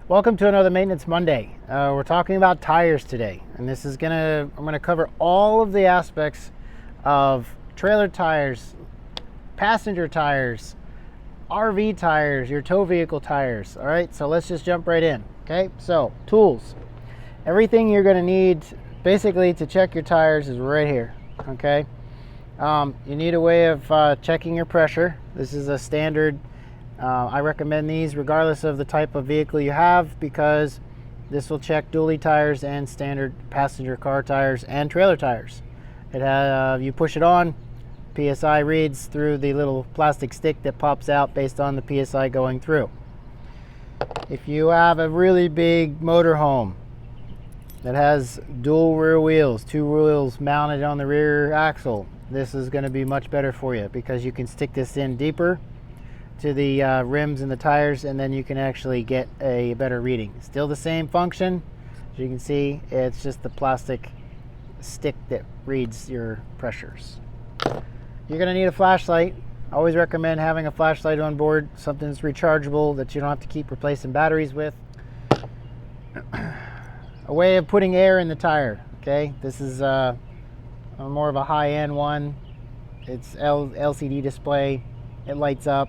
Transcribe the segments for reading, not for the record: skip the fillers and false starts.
Welcome to another Maintenance Monday. We're talking about tires today, and I'm gonna cover all of the aspects of trailer tires, passenger tires, RV tires, your tow vehicle tires. All right, so let's just jump right in. Okay, so tools. Everything you're gonna need basically to check your tires is right here. Okay, you need a way of checking your pressure. This is a standard. I recommend these regardless of the type of vehicle you have, because this will check dually tires and standard passenger car tires and trailer tires. You push it on, PSI reads through the little plastic stick that pops out based on the PSI going through. If you have a really big motorhome that has dual rear wheels, two wheels mounted on the rear axle, this is going to be much better for you because you can stick this in deeper to the rims and the tires, and then you can actually get a better reading. Still the same function. As you can see, it's just the plastic stick that reads your pressures. You're going to need a flashlight. I always recommend having a flashlight on board, something that's rechargeable that you don't have to keep replacing batteries with. A way of putting air in the tire. Okay, this is more of a high-end one. It's LCD display. It lights up.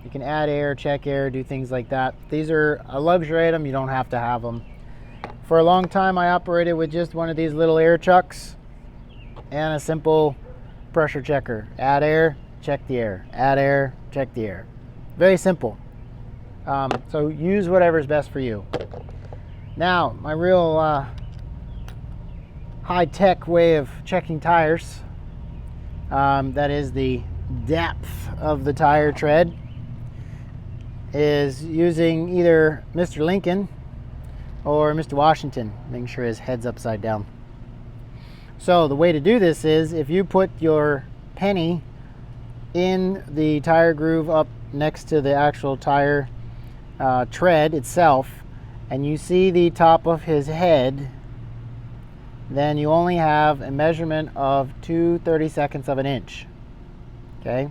You can add air, check air, do things like that. These are a luxury item. You don't have to have them. For a long time, I operated with just one of these little air chucks and a simple pressure checker. Add air, check the air. Add air, check the air. Very simple. So use whatever's best for you. Now, my real high-tech way of checking tires, that is the depth of the tire tread, is using either Mr. Lincoln or Mr. Washington, making sure his head's upside down. So the way to do this is, if you put your penny in the tire groove up next to the actual tire tread itself, and you see the top of his head, then you only have a measurement of 2/32 of an inch. Okay?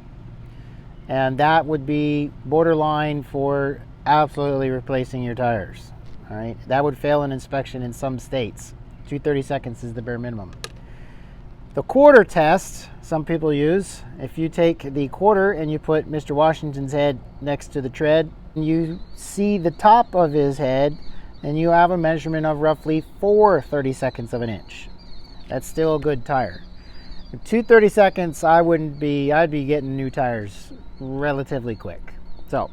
And that would be borderline for absolutely replacing your tires. All right, that would fail an inspection in some states. 2/32 is the bare minimum. The quarter test some people use. If you take the quarter and you put Mr. Washington's head next to the tread, and you see the top of his head, and you have a measurement of roughly 4/32 of an inch. That's still a good tire. 2/32, I'd be getting new tires relatively quick. So,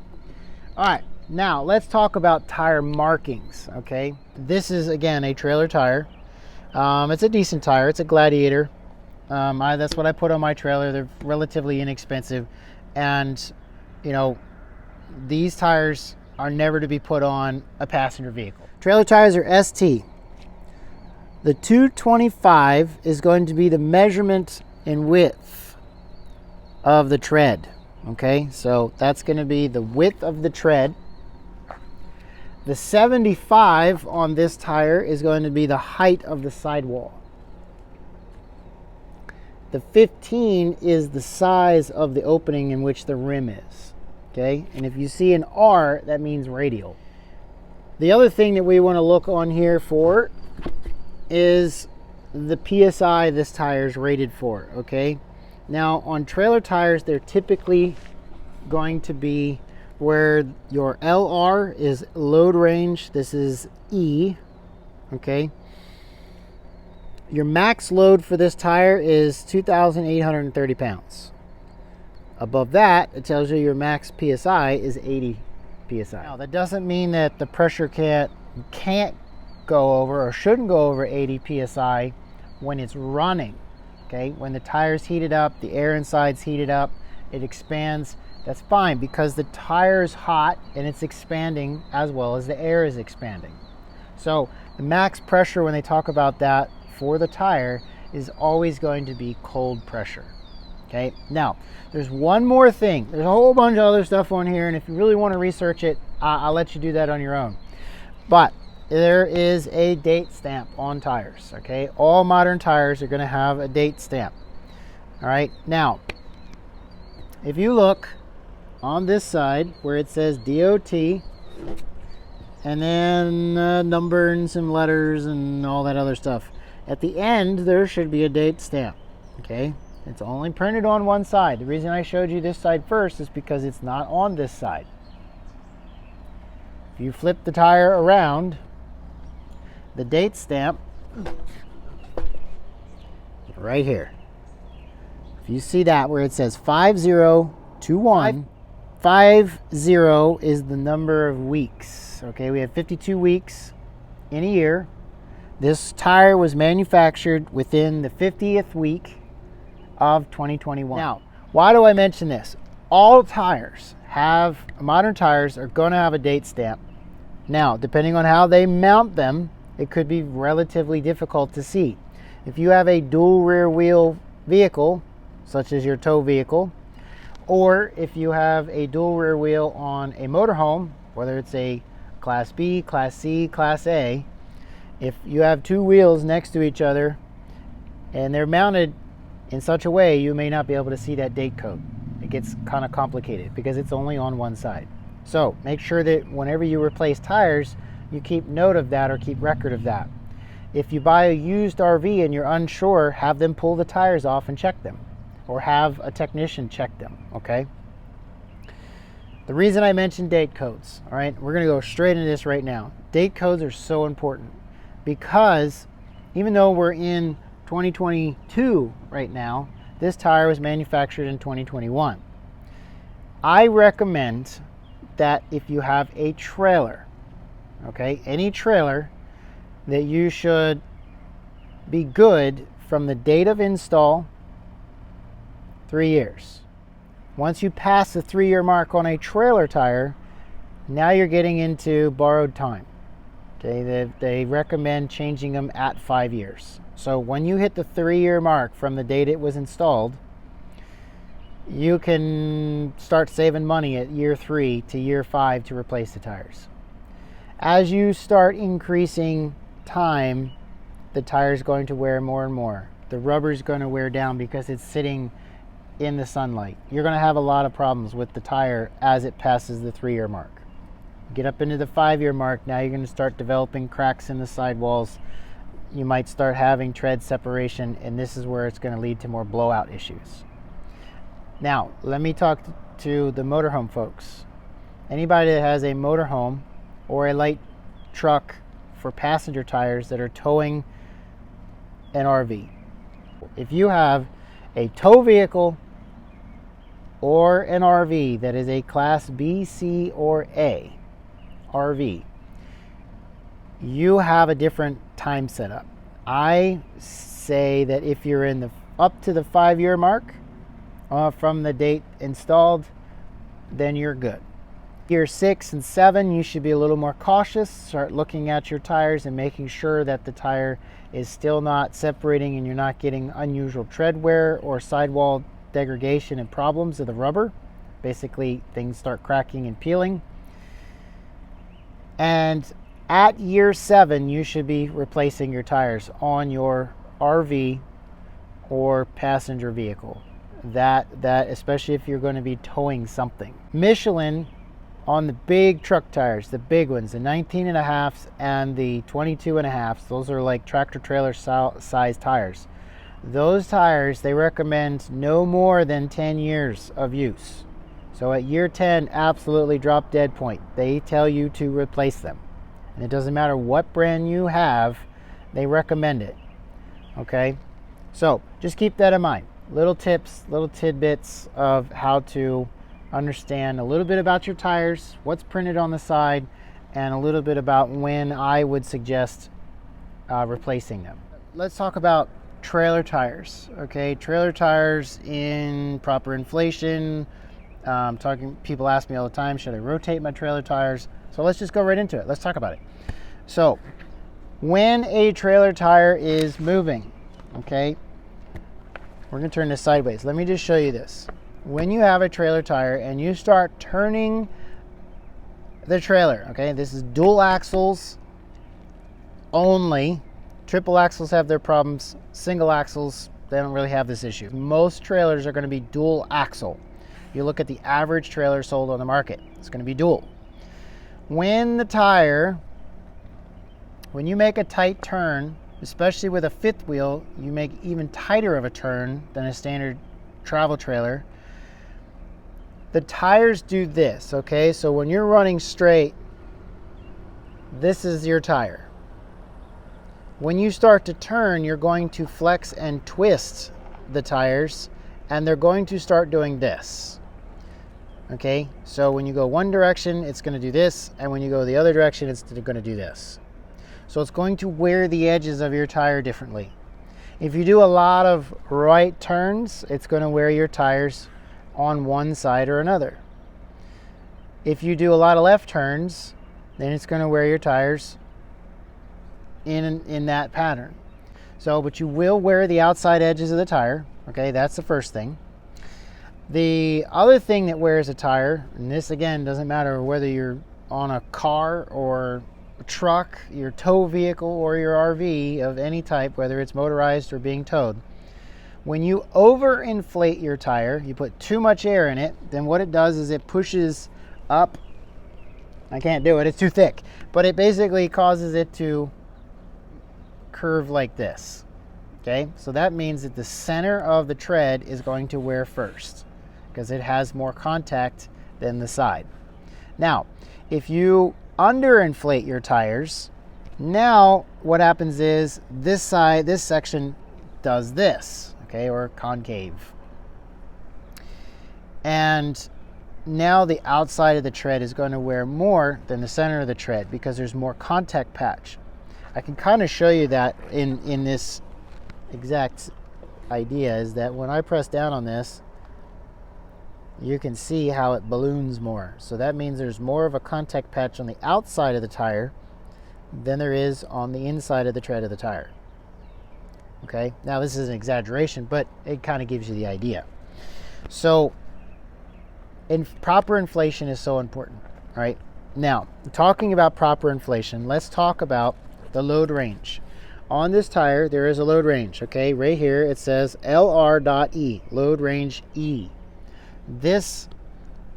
all right, now let's talk about tire markings. Okay, this is again a trailer tire. It's a decent tire. It's a Gladiator. That's what I put on my trailer. They're relatively inexpensive, and you know, these tires are never to be put on a passenger vehicle. Trailer tires are ST. The 225 is going to be the measurement in width of the tread. Okay, so that's going to be the width of the tread. The 75 on this tire is going to be the height of the sidewall. The 15 is the size of the opening in which the rim is. Okay, and if you see an R, that means radial. The other thing that we want to look on here for is the PSI this tire is rated for. Okay, now on trailer tires, they're typically going to be where your LR is load range. This is E. Okay, your max load for this tire is 2,830 pounds. Above that, it tells you your max PSI is 80 PSI. Now, that doesn't mean that the pressure can't go over or shouldn't go over 80 PSI when it's running. Okay, when the tire's heated up, the air inside's heated up, it expands. That's fine, because the tire's hot and it's expanding as well as the air is expanding. So the max pressure, when they talk about that for the tire, is always going to be cold pressure. Okay, now there's one more thing. There's a whole bunch of other stuff on here, and if you really want to research it, I'll let you do that on your own. But there is a date stamp on tires. Okay, all modern tires are going to have a date stamp. All right, now if you look on this side where it says DOT and then a number and some letters and all that other stuff. At the end, there should be a date stamp, okay? It's only printed on one side. The reason I showed you this side first is because it's not on this side. If you flip the tire around, the date stamp right here. If you see that where it says 5021, 50 is the number of weeks. Okay, we have 52 weeks in a year. This tire was manufactured within the 50th week of 2021. Now, why do I mention this? All tires modern tires are going to have a date stamp. Now, depending on how they mount them, it could be relatively difficult to see. If you have a dual rear wheel vehicle, such as your tow vehicle, or if you have a dual rear wheel on a motorhome, whether it's a Class B, Class C, Class A, if you have two wheels next to each other and they're mounted in such a way, you may not be able to see that date code. It gets kind of complicated because it's only on one side. So make sure that whenever you replace tires, you keep note of that or keep record of that. If you buy a used RV and you're unsure, have them pull the tires off and check them, or have a technician check them, okay? The reason I mentioned date codes, all right, we're gonna go straight into this right now. Date codes are so important because even though we're in 2022 right now, this tire was manufactured in 2021. I recommend that if you have a trailer, okay, any trailer, that you should be good from the date of install, 3 years. Once you pass the 3-year mark on a trailer tire, now you're getting into borrowed time. Okay, they recommend changing them at 5 years. So when you hit the 3-year mark from the date it was installed, you can start saving money at year 3 to year 5 to replace the tires. As you start increasing time, the tire is going to wear more and more. The rubber is going to wear down because it's sitting in the sunlight. You're going to have a lot of problems with the tire as it passes the 3-year mark. Get up into the 5-year mark, now you're going to start developing cracks in the sidewalls. You might start having tread separation, and this is where it's going to lead to more blowout issues. Now, let me talk to the motorhome folks. Anybody that has a motorhome or a light truck for passenger tires that are towing an RV. If you have a tow vehicle or an RV that is a Class B, C, or A RV, you have a different time setup. I say that if you're in the up to the 5-year mark from the date installed, then you're good. Year 6 and 7, you should be a little more cautious. Start looking at your tires and making sure that the tire is still not separating and you're not getting unusual tread wear or sidewall degradation and problems of the rubber. Basically, things start cracking and peeling. And at year 7, you should be replacing your tires on your RV or passenger vehicle. That especially if you're going to be towing something. Michelin, on the big truck tires, the big ones, the 19.5s and the 22.5s, those are like tractor trailer size tires. Those tires, they recommend no more than 10 years of use. So at year 10, absolutely drop dead point. They tell you to replace them. And it doesn't matter what brand you have, they recommend it. Okay? So just keep that in mind. Little tips, little tidbits of how to understand a little bit about your tires, what's printed on the side, and a little bit about when I would suggest replacing them. Let's talk about trailer tires. Okay, trailer tires in proper inflation. People ask me all the time, should I rotate my trailer tires? So let's just go right into it. Let's talk about it. So when a trailer tire is moving, okay, we're going to turn this sideways. Let me just show you this. When you have a trailer tire and you start turning the trailer, okay, this is dual axles only. Triple axles have their problems. Single axles, they don't really have this issue. Most trailers are going to be dual axle. You look at the average trailer sold on the market, it's going to be dual. when you make a tight turn, especially with a fifth wheel, you make even tighter of a turn than a standard travel trailer. The tires do this, okay? So when you're running straight, this is your tire. When you start to turn, you're going to flex and twist the tires, and they're going to start doing this. Okay, so when you go one direction, it's going to do this, and when you go the other direction, it's going to do this. So it's going to wear the edges of your tire differently. If you do a lot of right turns, it's going to wear your tires on one side or another. If you do a lot of left turns, then it's going to wear your tires in that pattern. So, but you will wear the outside edges of the tire. Okay, that's the first thing. The other thing that wears a tire, and this again doesn't matter whether you're on a car or a truck, your tow vehicle or your RV of any type, whether it's motorized or being towed, when you overinflate your tire, you put too much air in it, then what it does is it pushes up. I can't do it, it's too thick, but it basically causes it to curve like this. Okay, so that means that the center of the tread is going to wear first because it has more contact than the side. Now, if you underinflate your tires, now what happens is this section does this, okay, or concave. And now the outside of the tread is going to wear more than the center of the tread because there's more contact patch. I can kind of show you that in this exact idea, is that when I press down on this, you can see how it balloons more. So that means there's more of a contact patch on the outside of the tire than there is on the inside of the tread of the tire. Okay, now this is an exaggeration, but it kind of gives you the idea. So proper inflation is so important. All right, now talking about proper inflation, let's talk about the load range. On this tire, there is a load range, okay? Right here, it says LR.E, load range E. This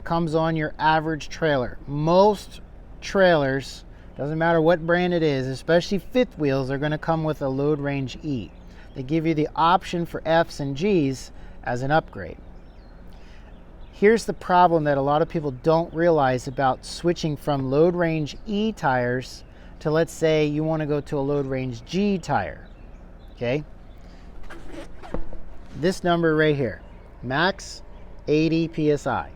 comes on your average trailer. Most trailers, doesn't matter what brand it is, especially fifth wheels, are gonna come with a load range E. They give you the option for F's and G's as an upgrade. Here's the problem that a lot of people don't realize about switching from load range E tires to, let's say you want to go to a load range G tire. Okay, this number right here, max 80 psi.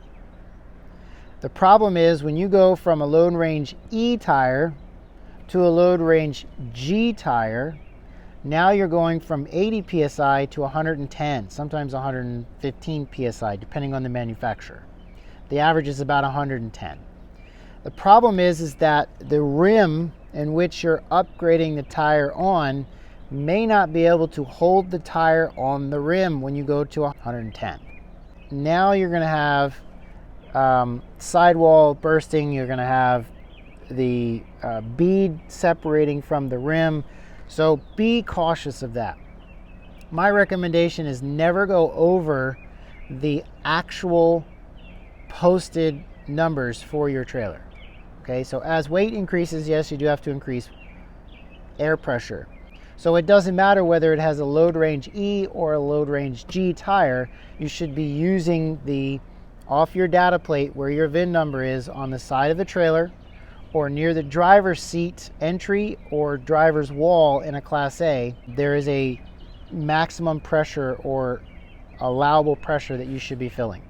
The problem is when you go from a load range E tire to a load range G tire, now you're going from 80 psi to 110, sometimes 115 psi, depending on the manufacturer. The average is about 110. The problem is that the rim in which you're upgrading the tire on may not be able to hold the tire on the rim when you go to 110. Now you're going to have sidewall bursting, you're going to have the bead separating from the rim, so be cautious of that. My recommendation is never go over the actual posted numbers for your trailer. Okay, so as weight increases, yes, you do have to increase air pressure. So it doesn't matter whether it has a load range E or a load range G tire, you should be using the off your data plate where your VIN number is on the side of the trailer or near the driver's seat entry or driver's wall in a Class A. There is a maximum pressure or allowable pressure that you should be filling.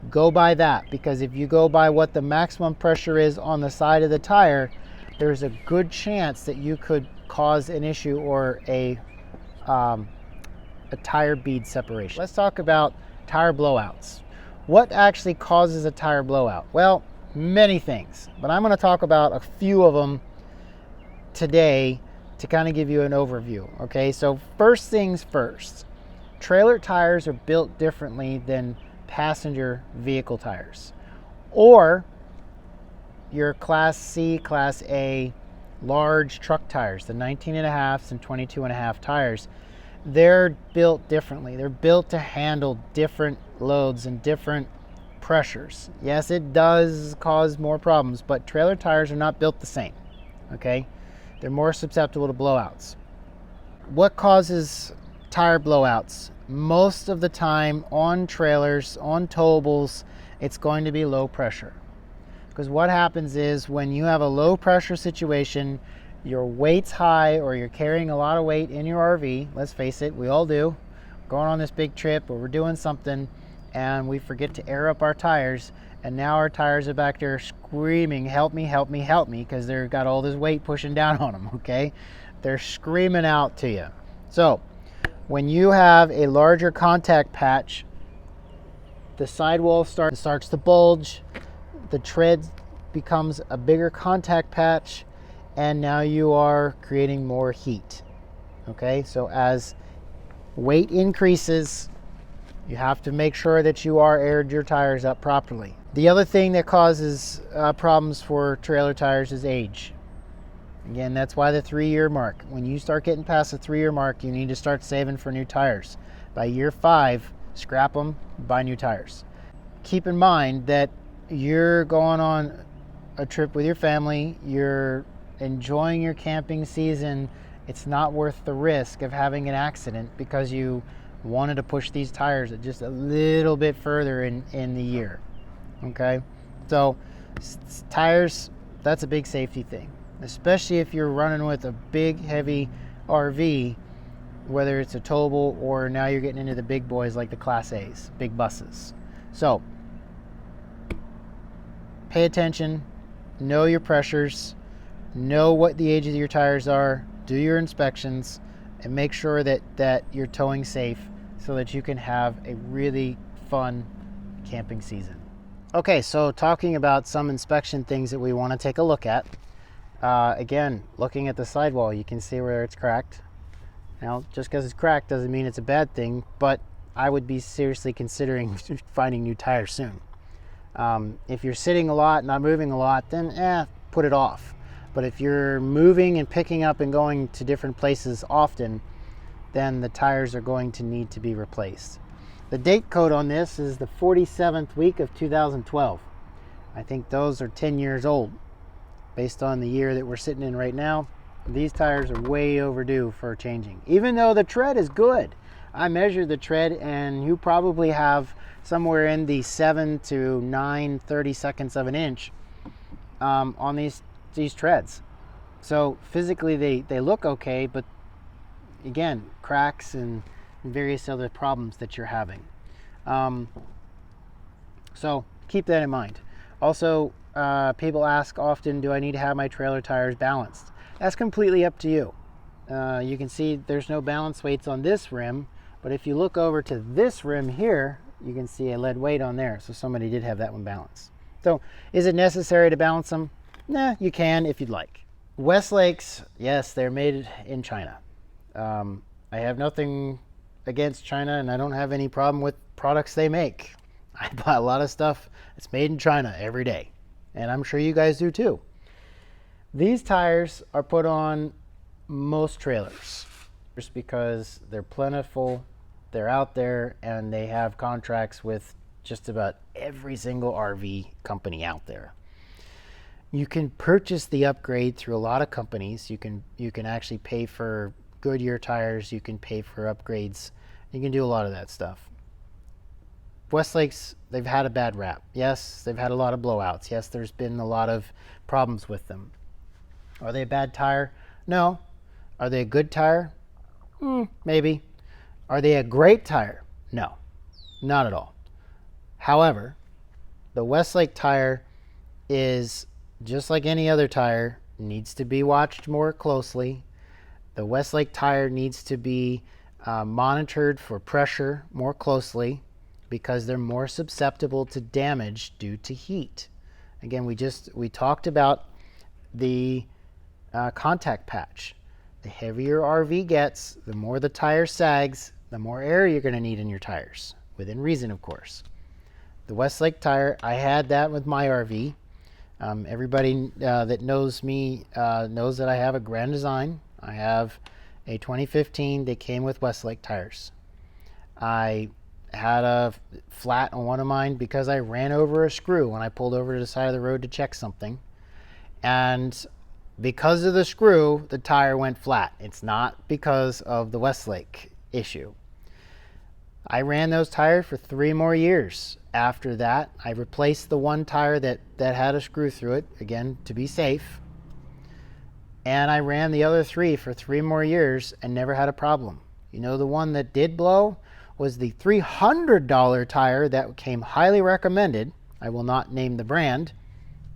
Go by that, because if you go by what the maximum pressure is on the side of the tire, there's a good chance that you could cause an issue or a tire bead separation. Let's talk about tire blowouts. What actually causes a tire blowout? Well, many things, but I'm going to talk about a few of them today to kind of give you an overview. Okay, so first things first, trailer tires are built differently than passenger vehicle tires, or your Class C, Class A large truck tires, the 19.5s and 22.5 tires. They're built differently. They're built to handle different loads and different pressures. Yes, it does cause more problems, but trailer tires are not built the same, okay? They're more susceptible to blowouts. What causes tire blowouts? Most of the time on trailers, on towables, it's going to be low pressure. Because what happens is when you have a low pressure situation, your weight's high or you're carrying a lot of weight in your RV, let's face it, we all do, going on this big trip or we're doing something and we forget to air up our tires, and now our tires are back there screaming, help me, help me, help me, because they've got all this weight pushing down on them, okay? They're screaming out to you. So when you have a larger contact patch, the sidewall starts to bulge, the tread becomes a bigger contact patch, and now you are creating more heat. Okay, so as weight increases, you have to make sure that you are aired your tires up properly. The other thing that causes problems for trailer tires is age. Again, that's why the 3-year mark. When you start getting past the 3-year mark, you need to start saving for new tires. By year 5, scrap them, buy new tires. Keep in mind that you're going on a trip with your family, you're enjoying your camping season. It's not worth the risk of having an accident because you wanted to push these tires just a little bit further in the year. Okay, so tires, that's a big safety thing, especially if you're running with a big heavy RV, whether it's a towable or now you're getting into the big boys like the Class A's, big buses. So pay attention, know your pressures, know what the age of your tires are, do your inspections, and make sure that you're towing safe so that you can have a really fun camping season. Okay, so talking about some inspection things that we want to take a look at. Again, looking at the sidewall, you can see where it's cracked. Now, just because it's cracked doesn't mean it's a bad thing, but I would be seriously considering finding new tires soon. If you're sitting a lot, not moving a lot, then put it off. But if you're moving and picking up and going to different places often, then the tires are going to need to be replaced. The date code on this is the 47th week of 2012. I think those are 10 years old. Based on the year that we're sitting in right now, these tires are way overdue for changing. Even though the tread is good. I measured the tread and you probably have somewhere in the 7 to 9 32nds of an inch on these treads. So physically they look okay, but again, cracks and various other problems that you're having. So keep that in mind. Also, people ask often, do I need to have my trailer tires balanced? That's completely up to you. You can see there's no balance weights on this rim, but if you look over to this rim here, you can see a lead weight on there. So somebody did have that one balanced. So is it necessary to balance them? Nah, you can if you'd like. Westlakes, yes, they're made in China. I have nothing against China, and I don't have any problem with products they make. I buy a lot of stuff that's made in China every day, and I'm sure you guys do too. These tires are put on most trailers just because they're plentiful, they're out there, and they have contracts with just about every single RV company out there. You can purchase the upgrade through a lot of companies. You can actually pay for Goodyear tires, you can pay for upgrades, you can do a lot of that stuff. Westlake's, they've had a bad rap. Yes, they've had a lot of blowouts. Yes, there's been a lot of problems with them. Are they a bad tire? No. Are they a good tire? Maybe. Are they a great tire? No, not at all. However, the Westlake tire is just like any other tire, needs to be watched more closely. The Westlake tire needs to be monitored for pressure more closely because they're more susceptible to damage due to heat. Again, we talked about the contact patch. The heavier RV gets, the more the tire sags, the more air you're going to need in your tires, within reason, of course. The Westlake tire, I had that with my RV. Everybody that knows me knows that I have a Grand Design. I have a 2015. They came with Westlake tires. I had a flat on one of mine because I ran over a screw when I pulled over to the side of the road to check something. And because of the screw, the tire went flat. It's not because of the Westlake issue. I ran those tires for 3 more years. After that, I replaced the one tire that had a screw through it, again, to be safe. And I ran the other 3 for 3 more years and never had a problem. You know, the one that did blow was the $300 tire that came highly recommended. I will not name the brand.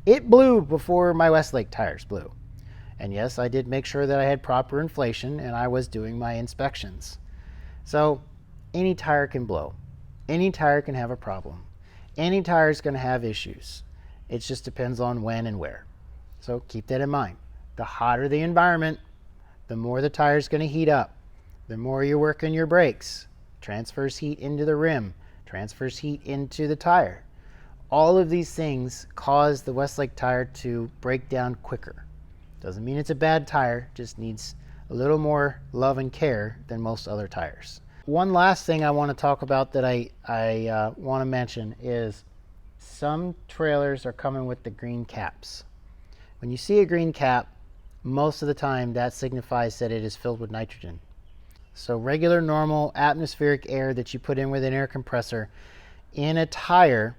It blew before my Westlake tires blew. And yes, I did make sure that I had proper inflation and I was doing my inspections. So any tire can blow. Any tire can have a problem. Any tire is going to have issues. It just depends on when and where. So keep that in mind. The hotter the environment, the more the tire is going to heat up. The more you're working your brakes, transfers heat into the rim, transfers heat into the tire. All of these things cause the Westlake tire to break down quicker. Doesn't mean it's a bad tire, just needs a little more love and care than most other tires. One last thing I want to talk about that I want to mention is some trailers are coming with the green caps. When you see a green cap, most of the time that signifies that it is filled with nitrogen. So regular, normal atmospheric air that you put in with an air compressor in a tire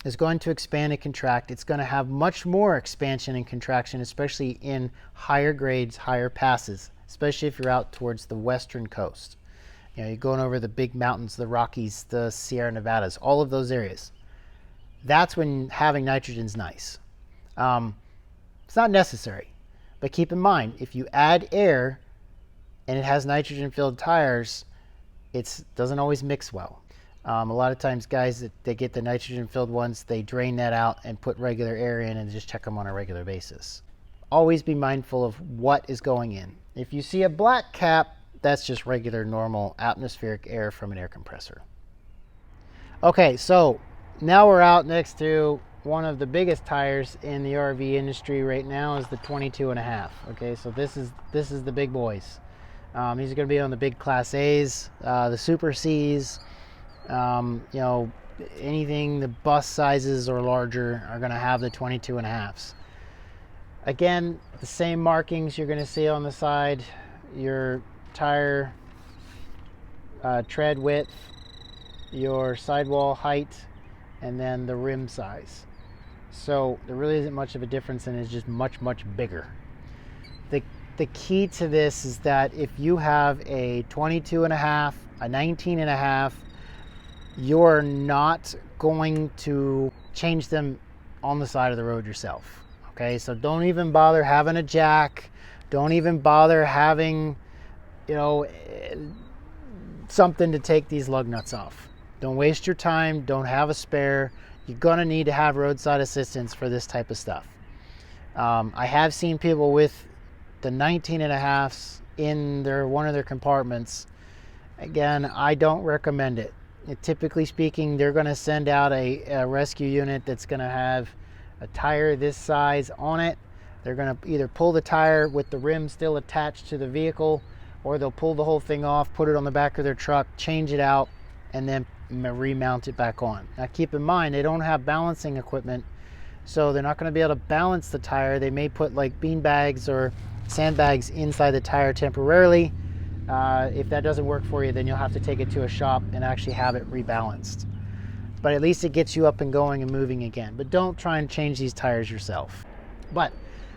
is going to expand and contract. It's going to have much more expansion and contraction, especially in higher grades, higher passes, especially if you're out towards the western coast. You know, you're going over the big mountains, the Rockies, the Sierra Nevadas, all of those areas. That's when having nitrogen's nice. It's not necessary, but keep in mind, if you add air and it has nitrogen-filled tires, it doesn't always mix well. A lot of times guys that get the nitrogen-filled ones, they drain that out and put regular air in and just check them on a regular basis. Always be mindful of what is going in. If you see a black cap, that's just regular, normal atmospheric air from an air compressor. Okay, so now we're out next to one of the biggest tires in the RV industry right now is the 22.5. Okay, so this is the big boys. These are going to be on the big Class A's, the Super C's. You know, anything the bus sizes or larger are going to have the 22.5s. Again, the same markings you're going to see on the side. Your tire tread width, your sidewall height, and then the rim size. So there really isn't much of a difference, and it's just much bigger. The key to this is that if you have a 22.5, a 19.5, you're not going to change them on the side of the road yourself. Okay, so don't even bother having a jack. Don't even bother having, you know, something to take these lug nuts off. Don't waste your time. Don't have a spare. You're gonna need to have roadside assistance for this type of stuff. I have seen people with the 19.5s in one of their compartments. Again, I don't recommend it. Typically speaking, they're going to send out a rescue unit that's going to have a tire this size on it. They're going to either pull the tire with the rim still attached to the vehicle, or they'll pull the whole thing off, put it on the back of their truck, change it out, and then remount it back on. Now keep in mind, they don't have balancing equipment, so they're not going to be able to balance the tire. They may put like bean bags or sandbags inside the tire temporarily. If that doesn't work for you, then you'll have to take it to a shop and actually have it rebalanced. But at least it gets you up and going and moving again. But don't try and change these tires yourself. But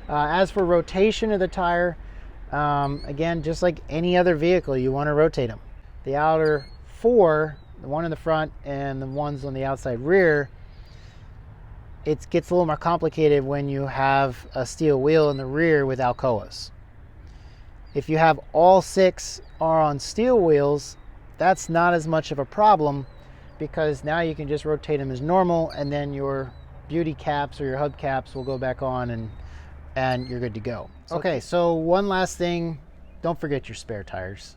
as for rotation of the tire, again, just like any other vehicle, you want to rotate them. The outer 4, the one in the front and the ones on the outside rear, it gets a little more complicated when you have a steel wheel in the rear with Alcoas. If you have all 6 are on steel wheels, that's not as much of a problem, because now you can just rotate them as normal, and then your beauty caps or your hubcaps will go back on and you're good to go. Okay, so one last thing, don't forget your spare tires.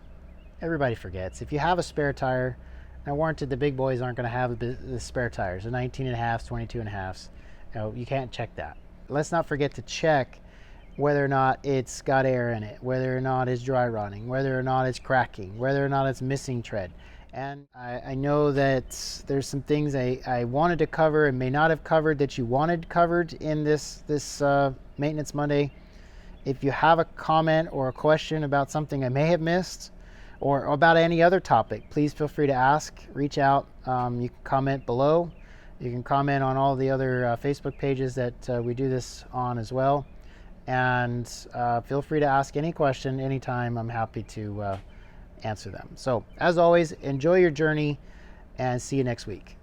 Everybody forgets. If you have a spare tire, and warranted, the big boys aren't going to have the spare tires, the 19.5s, 22.5s. You can't check that. Let's not forget to check whether or not it's got air in it, whether or not it's dry rotting, whether or not it's cracking, whether or not it's missing tread. And I know that there's some things I wanted to cover and may not have covered that you wanted covered in this Maintenance Monday. If you have a comment or a question about something I may have missed, or about any other topic, please feel free to ask, reach out. You can comment below. You can comment on all the other Facebook pages that we do this on as well. And feel free to ask any question anytime. I'm happy to answer them. So as always, enjoy your journey and see you next week.